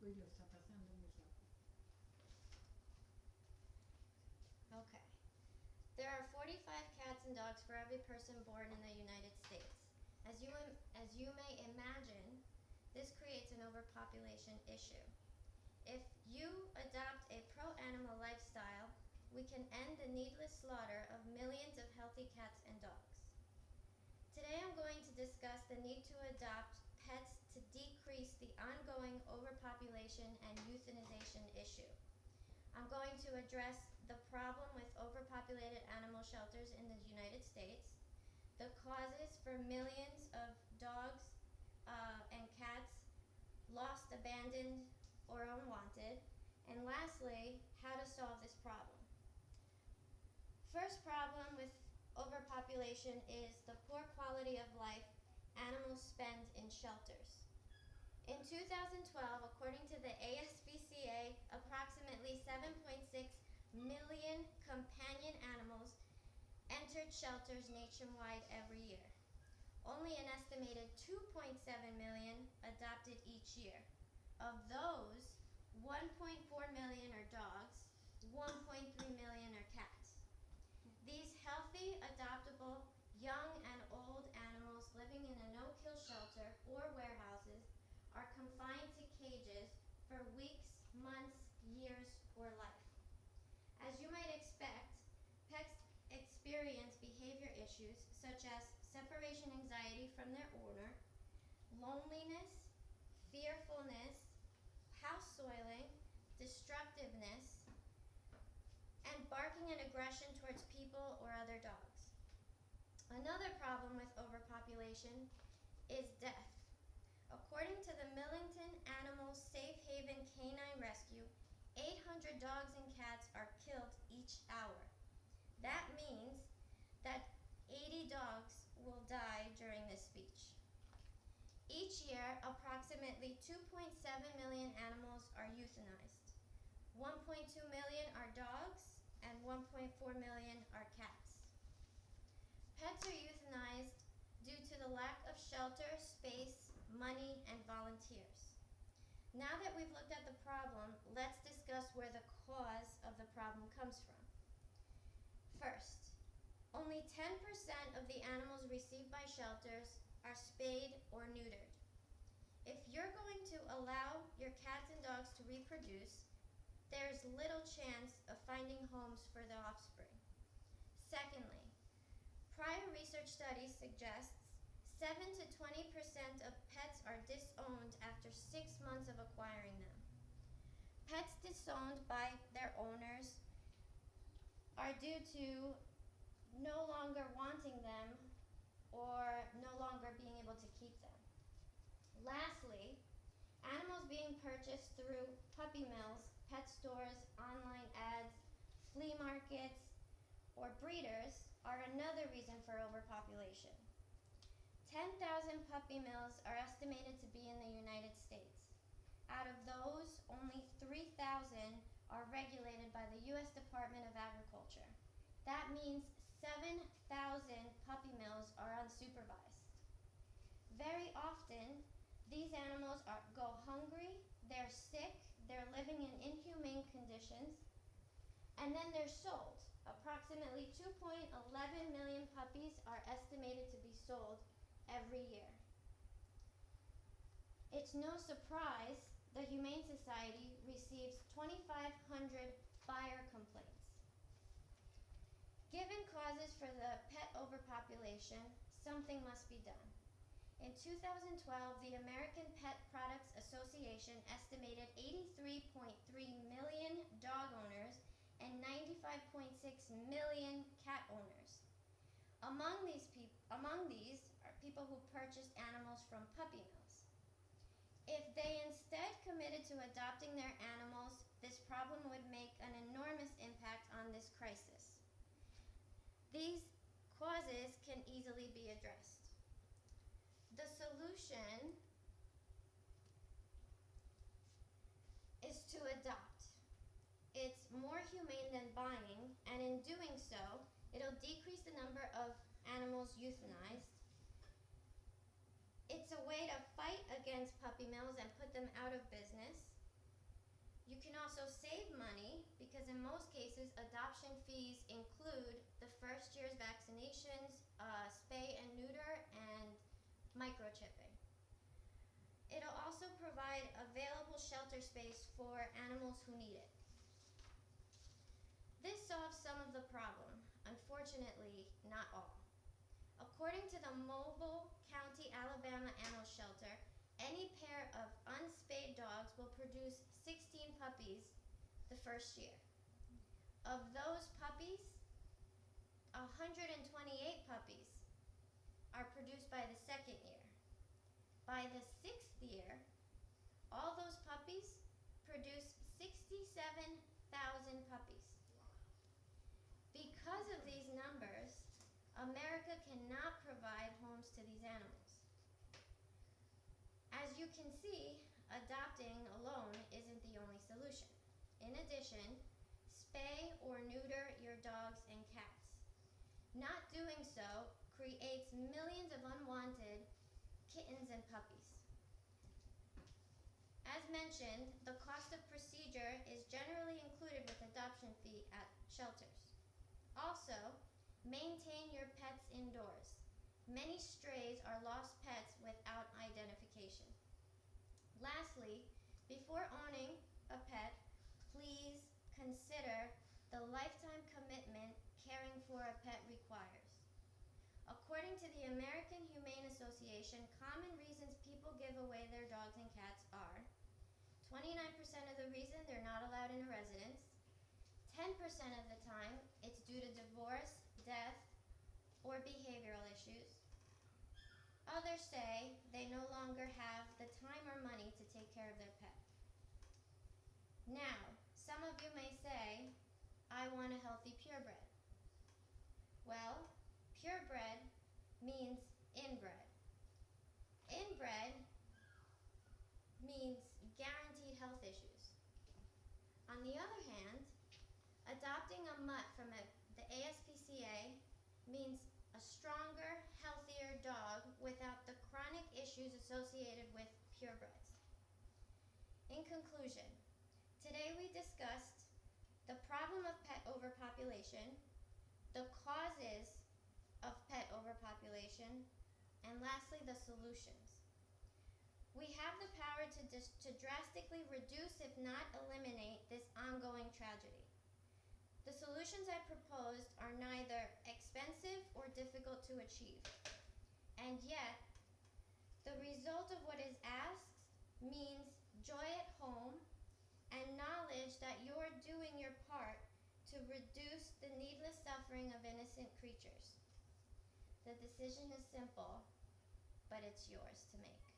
y lo está pasando muy rápido. Okay. There are 45 cats and dogs for every person born in the United States. As you may imagine, this creates an overpopulation issue. If you adopt a pro-animal lifestyle, we can end the needless slaughter of millions of healthy cats and dogs. Today I'm going to discuss the need to adopt pets to decrease the ongoing overpopulation and euthanization issue. I'm going to address the problem with overpopulated animal shelters in the United States, the causes for millions of dogs and cats lost, abandoned, or unwanted, and lastly, how to solve this problem. First problem with overpopulation is the poor quality of life animals spend in shelters. In 2012, according to the ASPCA, approximately 7.6 million companion animals entered shelters nationwide every year. Only an estimated 2.7 million adopted each year. Of those, 1.4 million are dogs, 1.3 million are cats. These healthy, adoptable, young and old animals living in a no-kill shelter or warehouses are confined to cages for weeks, months, years, or life. As you might expect, pets experience behavior issues such as separation anxiety from their owner, loneliness, fearfulness, house soiling, destructiveness, and barking and aggression towards people or other dogs. Another problem with overpopulation is death. According to the Millington Animal Safe Haven Canine Rescue, 800 dogs and cats are killed each hour. That means that 80 dogs will die during this speech. Each year, approximately 2.7 million animals are euthanized. 1.2 million are dogs and 1.4 million are cats. Pets are euthanized due to the lack of shelter, space, money, and volunteers. Now that we've looked at the problem, let's discuss where the cause of the problem comes from. First, only 10% of the animals received by shelters are spayed or neutered. If you're going to allow your cats and dogs to reproduce, there's little chance of finding homes for the offspring. Secondly, prior research studies suggests 7 to 20% of pets are disowned after 6 months of acquiring them. Pets disowned by their owners are due to no longer wanting them or no longer being able to keep them. Lastly, animals being purchased through puppy mills, pet stores, online ads, flea markets, or breeders are another reason for overpopulation. 10,000 puppy mills are estimated to be in the United States. Out of those, only 3,000 are regulated by the U.S. Department of Agriculture. That means 7,000 puppy mills are unsupervised. Very often, these animals go hungry, they're sick, they're living in inhumane conditions, and then they're sold. Approximately 2.11 million puppies are estimated to be sold every year. It's no surprise the Humane Society receives 2,500 buyer complaints. Given causes for the pet overpopulation, something must be done. In 2012, the American Pet Products Association estimated 83.3 million dog owners and 95.6 million cat owners. Among these are people who purchased animals from puppy mills. If they instead committed to adopting their animals, this problem would make an enormous impact on this crisis. These causes can easily be addressed. The solution is to adopt. It's more humane than buying, and in doing so, it'll decrease the number of animals euthanized. It's a way to fight against puppy mills and put them out of business. You can also save money because in most cases adoption fees include the first year's vaccinations, spay and neuter, and microchipping. It'll also provide available shelter space for animals who need it. This solves some of the problem, unfortunately not all. According to the Mobile County, Alabama Animal Shelter, any pair of unspayed dogs will produce 16 puppies the first year. Of those puppies, 128 puppies are produced by the second year. By the sixth year, all those puppies produce 67,000 puppies. Because of these numbers, America cannot provide homes to these animals. As you can see, adopting alone isn't the only solution. In addition, spay or neuter your dogs and cats. Not doing so creates millions of unwanted kittens and puppies. As mentioned, the cost of procedure is generally included with adoption fee at shelters. Also, maintain your pets indoors. Many strays are lost pets without identification. Lastly, before owning a pet, please consider the lifetime commitment caring for a pet requires. According to the American Humane Association, common reasons people give away their dogs and cats are 29% of the reason they're not allowed in a residence, 10% of the time it's due to divorce, death, or behavioral issues. Others say they no longer have the time or money to take care of their pet. Now, some of you may say, I want a healthy purebred. Well, purebred means inbred. Inbred means guaranteed health issues. On the other hand, adopting a mutt from the ASPCA means a stronger, healthier dog without the chronic issues associated with purebreds. In conclusion, today we discussed the problem of pet overpopulation, the causes of pet overpopulation, and lastly, the solutions. We have the power to drastically reduce, if not eliminate, this ongoing tragedy. The solutions I proposed are neither expensive or difficult to achieve. And yet, the result of what is asked means joy at home and knowledge that you're doing your part to reduce the needless suffering of innocent creatures. The decision is simple, but it's yours to make.